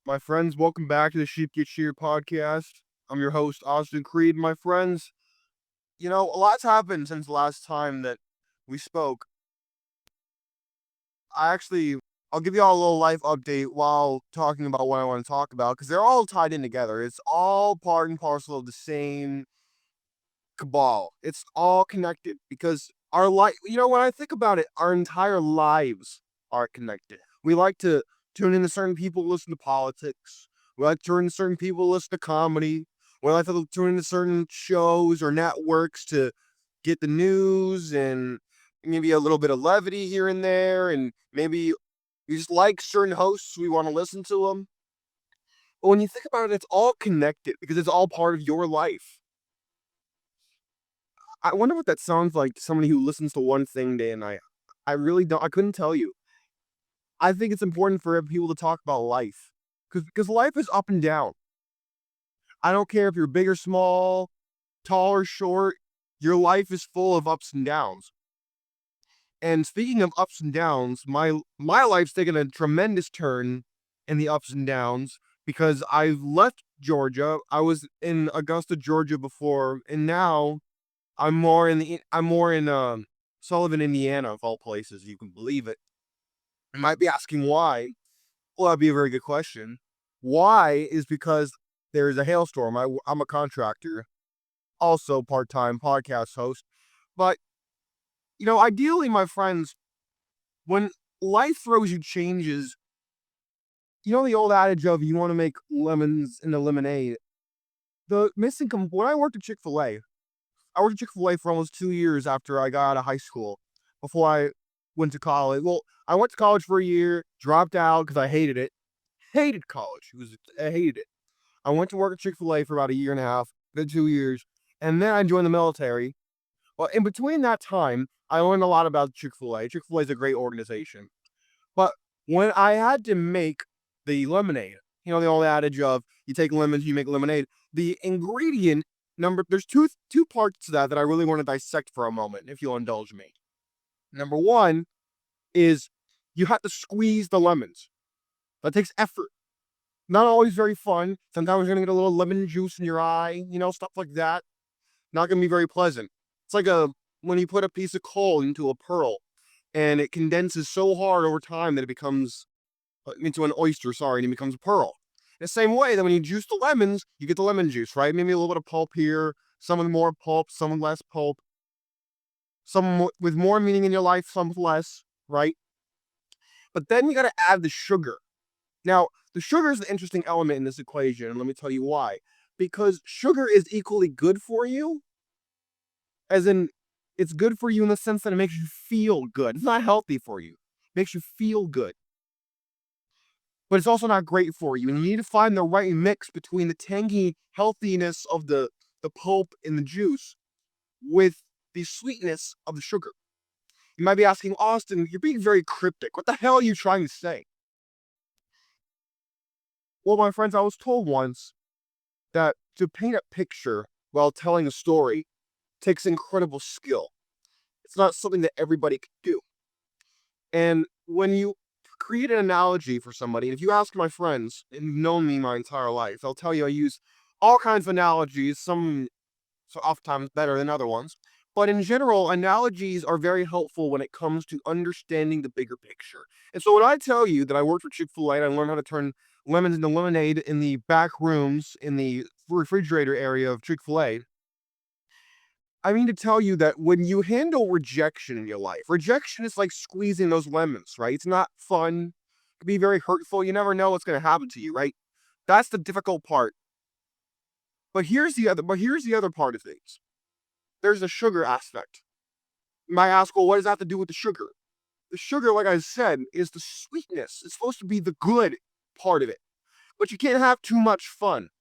My friends, welcome back to the Sheep Get Sheared podcast. I'm your host, Austin Creed. My friends, a lot's happened since the last time that we spoke. I actually, I'll give you all a little life update while talking about what I want to talk about because they're all tied in together. It's all part and parcel of the same cabal. It's all connected because our life, when I think about it, our entire lives are connected. We like to tune into certain people, listen to politics. We like to tune into certain people, listen to comedy. We like to tune into certain shows or networks to get the news and maybe a little bit of levity here and there. And maybe you just like certain hosts, we want to listen to them. But when you think about it, it's all connected because it's all part of your life. I wonder what that sounds like to somebody who listens to one thing day and night. I really don't. I couldn't tell you. I think it's important for people to talk about life because life is up and down. I don't care if you're big or small, tall or short. Your life is full of ups and downs. And speaking of ups and downs, my life's taken a tremendous turn in the ups and downs because I've left Georgia. I was in Augusta, Georgia before, and now I'm more in Sullivan, Indiana, of all places. You can believe it. You might be asking why. Well, that'd be a very good question. Why is because there's a hailstorm. I'm a contractor, also part-time podcast host. But ideally, my friends, when life throws you changes, the old adage of you want to make lemons into lemonade. When I worked at Chick-fil-A, I worked at Chick-fil-A for almost 2 years after I got out of high school, before I went to college. Well, I went to college for a year, dropped out because I hated it. Hated college. I hated it. I went to work at Chick-fil-A for about a year and a half, then 2 years, and then I joined the military. Well, in between that time, I learned a lot about Chick-fil-A. Chick-fil-A is a great organization. But when I had to make the lemonade, the old adage of you take lemons, you make lemonade, the ingredient there's two parts to that I really want to dissect for a moment, if you'll indulge me. Number one is you have to squeeze the lemons. That takes effort. Not always very fun. Sometimes you're gonna get a little lemon juice in your eye, stuff like that. Not gonna be very pleasant. It's like when you put a piece of coal into a pearl and it condenses so hard over time that it becomes into an oyster, and it becomes a pearl. The same way that when you juice the lemons, you get the lemon juice, right? Maybe a little bit of pulp here, some with more pulp, some with less pulp, some with more meaning in your life, some with less, right? But then you got to add the sugar. Now, the sugar is the interesting element in this equation, and let me tell you why. Because sugar is equally good for you, as in, it's good for you in the sense that it makes you feel good. It's not healthy for you, it makes you feel good. But it's also not great for you. And you need to find the right mix between the tangy healthiness of the pulp in the juice with the sweetness of the sugar. You might be asking, Austin, you're being very cryptic. What the hell are you trying to say? Well, my friends, I was told once that to paint a picture while telling a story takes incredible skill. It's not something that everybody can do. And when you create an analogy for somebody, and if you ask my friends, and who've known me my entire life, they'll tell you I use all kinds of analogies, some so oftentimes better than other ones. But in general, analogies are very helpful when it comes to understanding the bigger picture. And so when I tell you that I worked for Chick-fil-A and I learned how to turn lemons into lemonade in the back rooms in the refrigerator area of Chick-fil-A, I mean to tell you that when you handle rejection in your life, rejection is like squeezing those lemons, right? It's not fun. It can be very hurtful. You never know what's going to happen to you, right? That's the difficult part. But here's the other part of things. There's the sugar aspect. You might ask, well, what does that have to do with the sugar? The sugar, like I said, is the sweetness. It's supposed to be the good part of it. But you can't have too much fun.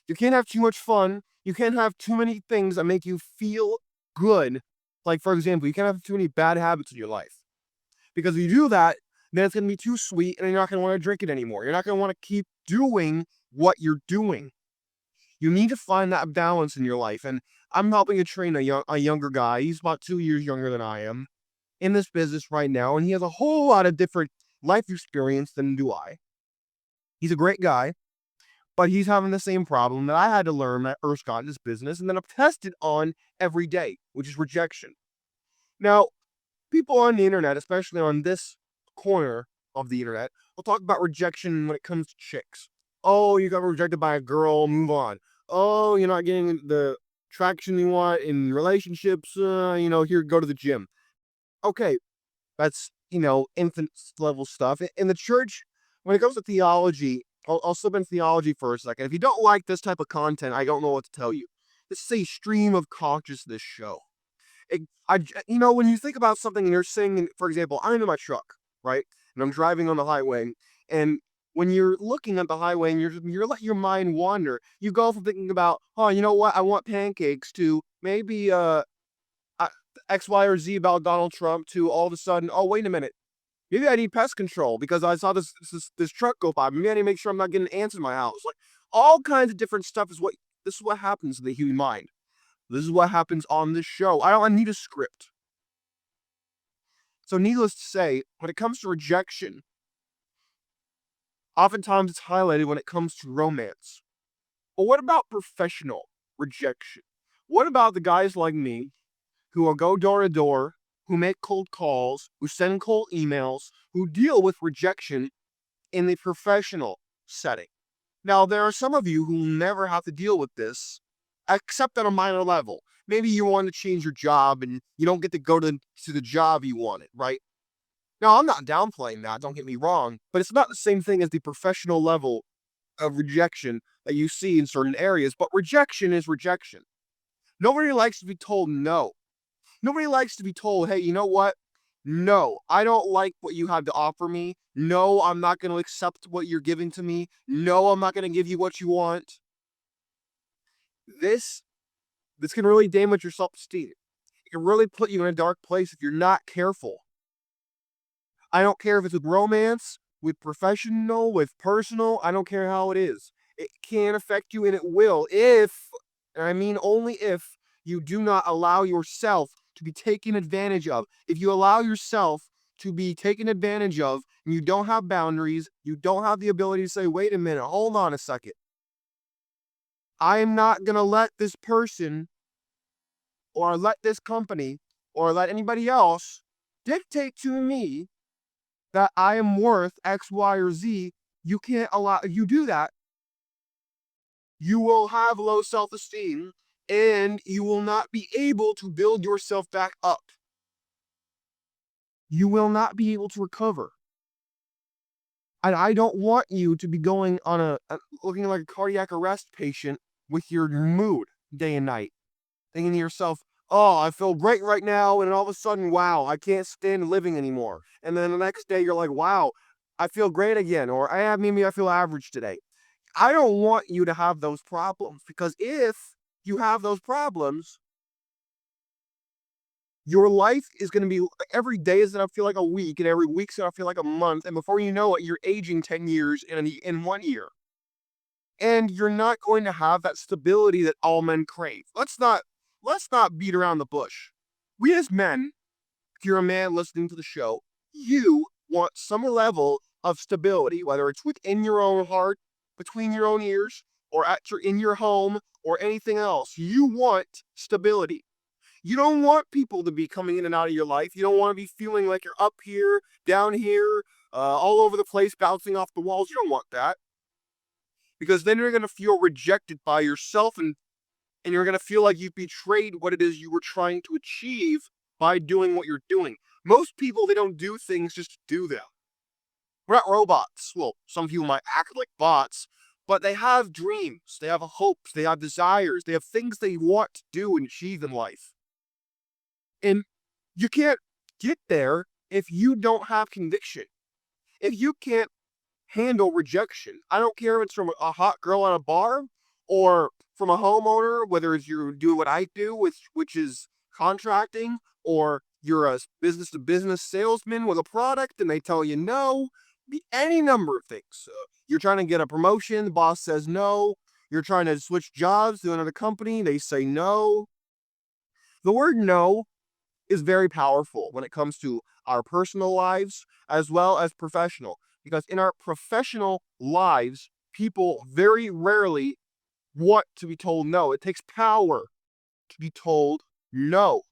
You can't have too much fun. You can't have too many things that make you feel good. Like, for example, you can't have too many bad habits in your life. Because if you do that, then it's going to be too sweet and you're not going to want to drink it anymore. You're not going to want to keep doing what you're doing. You need to find that balance in your life. And I'm helping to train a younger guy. He's about 2 years younger than I am in this business right now. And he has a whole lot of different life experience than do I. He's a great guy, but he's having the same problem that I had to learn when I first got in this business and then I've tested on every day, which is rejection. Now, people on the internet, especially on this corner of the internet, will talk about rejection when it comes to chicks. Oh, you got rejected by a girl, move on. Oh, you're not getting the traction you want in relationships, here, go to the gym. Okay, that's, infant level stuff. In the church, when it comes to theology, I'll slip in theology for a second. If you don't like this type of content, I don't know what to tell you. This is a stream of consciousness show. When you think about something and you're saying, for example, I'm in my truck, right? And I'm driving on the highway. And when you're looking at the highway and you're letting your mind wander, you go from thinking about, oh, you know what? I want pancakes to maybe X, Y, or Z about Donald Trump to all of a sudden, oh, wait a minute. Maybe I need pest control because I saw this truck go by. Maybe I need to make sure I'm not getting ants in my house. Like all kinds of different stuff this is what happens in the human mind. This is what happens on this show. I need a script. So needless to say, when it comes to rejection, oftentimes it's highlighted when it comes to romance. But what about professional rejection? What about the guys like me who will go door to door, who make cold calls, who send cold emails, who deal with rejection in the professional setting? Now, there are some of you who never have to deal with this, except at a minor level. Maybe you want to change your job and you don't get to go to the job you wanted, right? Now, I'm not downplaying that, don't get me wrong, but it's not the same thing as the professional level of rejection that you see in certain areas, but rejection is rejection. Nobody likes to be told no. Nobody likes to be told, hey, you know what? No, I don't like what you have to offer me. No, I'm not going to accept what you're giving to me. No, I'm not going to give you what you want. This can really damage your self-esteem. It can really put you in a dark place if you're not careful. I don't care if it's with romance, with professional, with personal. I don't care how it is. It can affect you and it will and I mean only if, you do not allow yourself to be taken advantage of. If you allow yourself to be taken advantage of and you don't have boundaries, you don't have the ability to say, wait a minute, hold on a second. I am not going to let this person or let this company or let anybody else dictate to me that I am worth X, Y, or Z. You can't allow, if you do that, you will have low self-esteem and you will not be able to build yourself back up. You will not be able to recover. And I don't want you to be going on looking like a cardiac arrest patient with your mood day and night, thinking to yourself, oh, I feel great right now, and all of a sudden, wow, I can't stand living anymore. And then the next day, you're like, wow, I feel great again, or maybe I feel average today. I don't want you to have those problems, because if you have those problems, your life is going to be, every day is going to feel like a week, and every week's going to feel like a month, and before you know it, you're aging 10 years in 1 year. And you're not going to have that stability that all men crave. Let's not beat around the bush. We as men, if you're a man listening to the show, you want some level of stability, whether it's within your own heart, between your own ears, or in your home, or anything else. You want stability. You don't want people to be coming in and out of your life. You don't want to be feeling like you're up here, down here, all over the place, bouncing off the walls. You don't want that. Because then you're going to feel rejected by yourself, and you're going to feel like you've betrayed what it is you were trying to achieve by doing what you're doing. Most people, they don't do things just to do them. We're not robots. Well, some people might act like bots, but they have dreams, they have hopes, they have desires, they have things they want to do and achieve in life. And you can't get there if you don't have conviction. If you can't handle rejection, I don't care if it's from a hot girl at a bar or from a homeowner, whether it's you do what I do, which is contracting, or you're a business to business salesman with a product and they tell you no, be any number of things. You're trying to get a promotion, the boss says no. You're trying to switch jobs to another company, they say no. The word no is very powerful when it comes to our personal lives as well as professional. Because in our professional lives, people very rarely want to be told no. It takes power to be told no.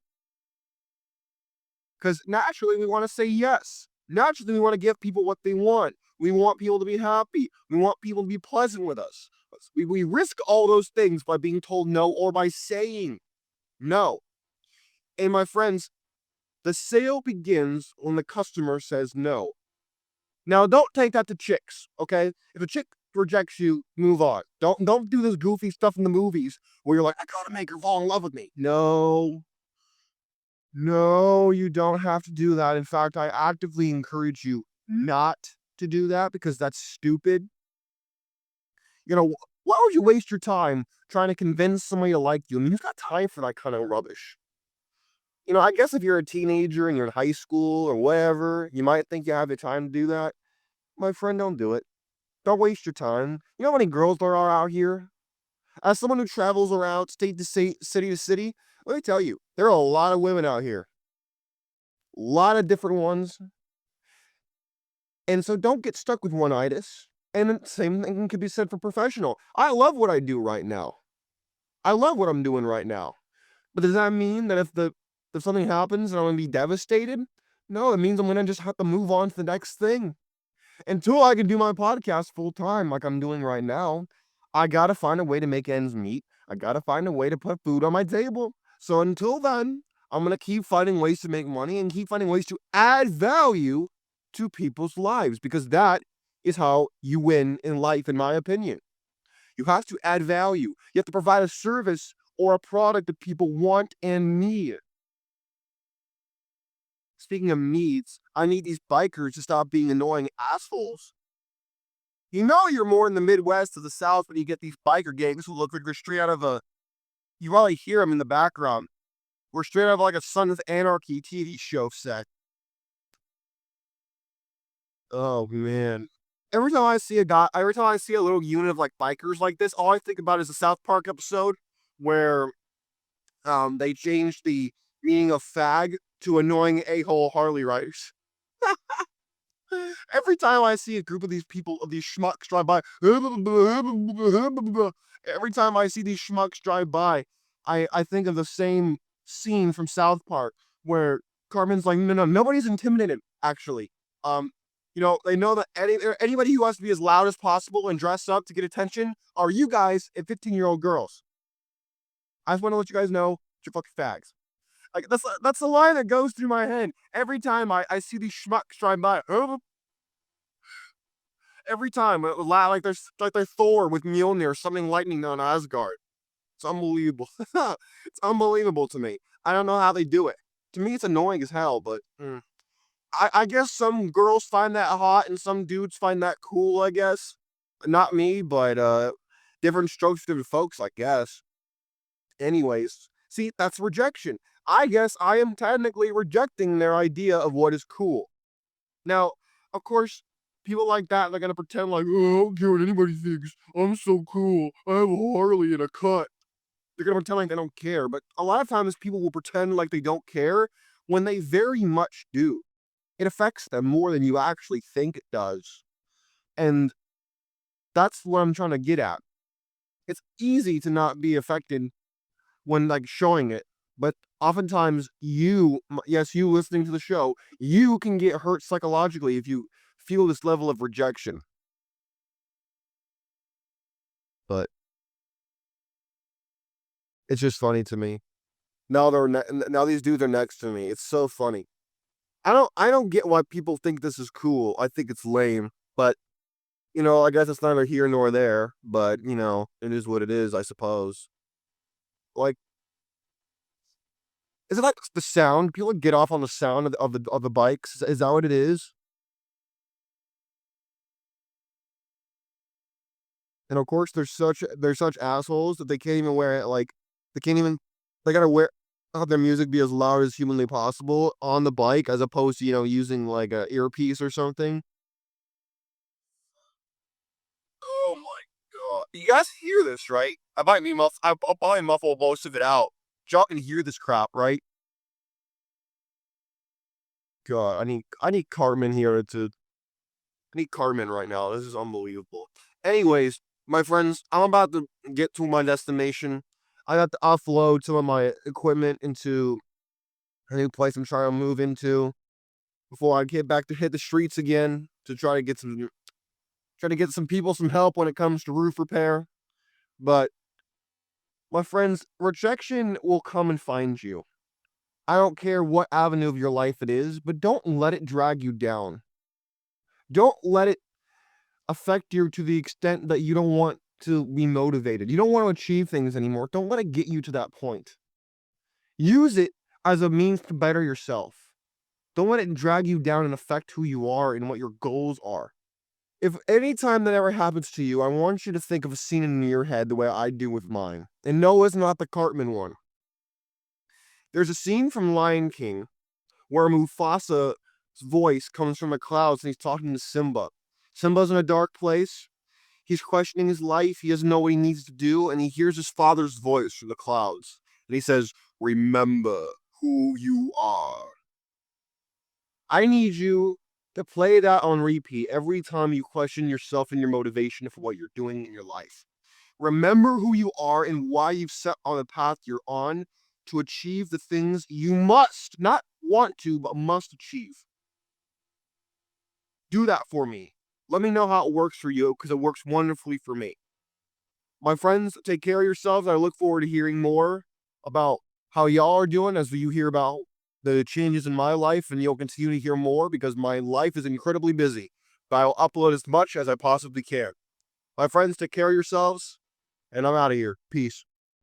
Because naturally we want to say yes. Naturally we want to give people what they want. We want people to be happy. We want people to be pleasant with us. We risk all those things by being told no or by saying no. And my friends, the sale begins when the customer says no. Now, don't take that to chicks, okay? If a chick rejects you, move on. Don't do this goofy stuff in the movies where you're like, I gotta make her fall in love with me. No, no, you don't have to do that. In fact, I actively encourage you not to do that because that's stupid. Why would you waste your time trying to convince somebody to like you? I mean, who's got time for that kind of rubbish? I guess if you're a teenager and you're in high school or whatever, you might think you have the time to do that. My friend, don't do it. Don't waste your time. You know how many girls there are out here? As someone who travels around state to state, city to city, let me tell you, there are a lot of women out here. A lot of different ones. And so don't get stuck with one-itis. And the same thing can be said for professional. I love what I do right now. I love what I'm doing right now. But does that mean that if something happens and I'm gonna be devastated? No, it means I'm gonna just have to move on to the next thing. Until I can do my podcast full time like I'm doing right now, I gotta find a way to make ends meet. I gotta find a way to put food on my table. So until then, I'm gonna keep finding ways to make money and keep finding ways to add value to people's lives because that is how you win in life, in my opinion. You have to add value. You have to provide a service or a product that people want and need. Speaking of needs, I need these bikers to stop being annoying assholes. You're more in the Midwest or the South when you get these biker gangs who look like they're straight out of you probably hear them in the background. We're straight out of like a Sons of Anarchy TV show set. Oh, man. Every time I see a little unit of like bikers like this, all I think about is the South Park episode where they changed the meaning of fag to annoying a-hole Harley riders. Every time I see a group of these people, of these schmucks drive by, every time I see these schmucks drive by, I think of the same scene from South Park where Carmen's like, no, no, nobody's intimidated, actually. They know that anybody who wants to be as loud as possible and dress up to get attention are you guys and 15-year-old girls. I just want to let you guys know you're fucking fags. Like that's the line that goes through my head every time I see these schmucks drive by. Every time, like they're Thor with Mjolnir, something lightning on Asgard. It's unbelievable. It's unbelievable to me. I don't know how they do it. To me, it's annoying as hell. But I guess some girls find that hot and some dudes find that cool. I guess not me, but different strokes for different folks. I guess. Anyways, see, that's rejection. I guess I am technically rejecting their idea of what is cool. Now, of course, people like that, they're gonna pretend like, oh, I don't care what anybody thinks. I'm so cool. I have a Harley and a cut. They're gonna pretend like they don't care. But a lot of times people will pretend like they don't care when they very much do. It affects them more than you actually think it does. And that's what I'm trying to get at. It's easy to not be affected when like showing it. But oftentimes yes, you listening to the show, you can get hurt psychologically if you feel this level of rejection. But it's just funny to me. Now these dudes are next to me. It's so funny. I don't get why people think this is cool. I think it's lame. But I guess it's neither here nor there. But it is what it is, I suppose. Like, is it like the sound? People get off on the sound of the bikes. Is that what it is? And of course, they're such assholes that they can't even wear it. Like they can't even they gotta have their music be as loud as humanly possible on the bike, as opposed to using like a earpiece or something. Oh my god! You guys hear this, right? I'll probably muffle most of it out. Y'all can hear this crap, right? God, I need Carmen here to I need Carmen right now. This is unbelievable. Anyways, my friends, I'm about to get to my destination. I got to offload some of my equipment into a new place I'm trying to move into before I get back to hit the streets again to try to get some people some help when it comes to roof repair. But my friends, rejection will come and find you. I don't care what avenue of your life it is, but don't let it drag you down. Don't let it affect you to the extent that you don't want to be motivated. You don't want to achieve things anymore. Don't let it get you to that point. Use it as a means to better yourself. Don't let it drag you down and affect who you are and what your goals are. If any time that ever happens to you, I want you to think of a scene in your head the way I do with mine. And no, it's not the Cartman one. There's a scene from Lion King where Mufasa's voice comes from the clouds and he's talking to Simba. Simba's in a dark place. He's questioning his life. He doesn't know what he needs to do. And he hears his father's voice from the clouds. And he says, "Remember who you are." I need you to play that on repeat every time you question yourself and your motivation for what you're doing in your life. Remember who you are and why you've set on the path you're on to achieve the things you must, not want to, but must achieve. Do that for me. Let me know how it works for you because it works wonderfully for me. My friends, take care of yourselves. I look forward to hearing more about how y'all are doing as you hear about the changes in my life, and you'll continue to hear more because my life is incredibly busy. But I'll upload as much as I possibly can. My friends, take care of yourselves, and I'm out of here. Peace.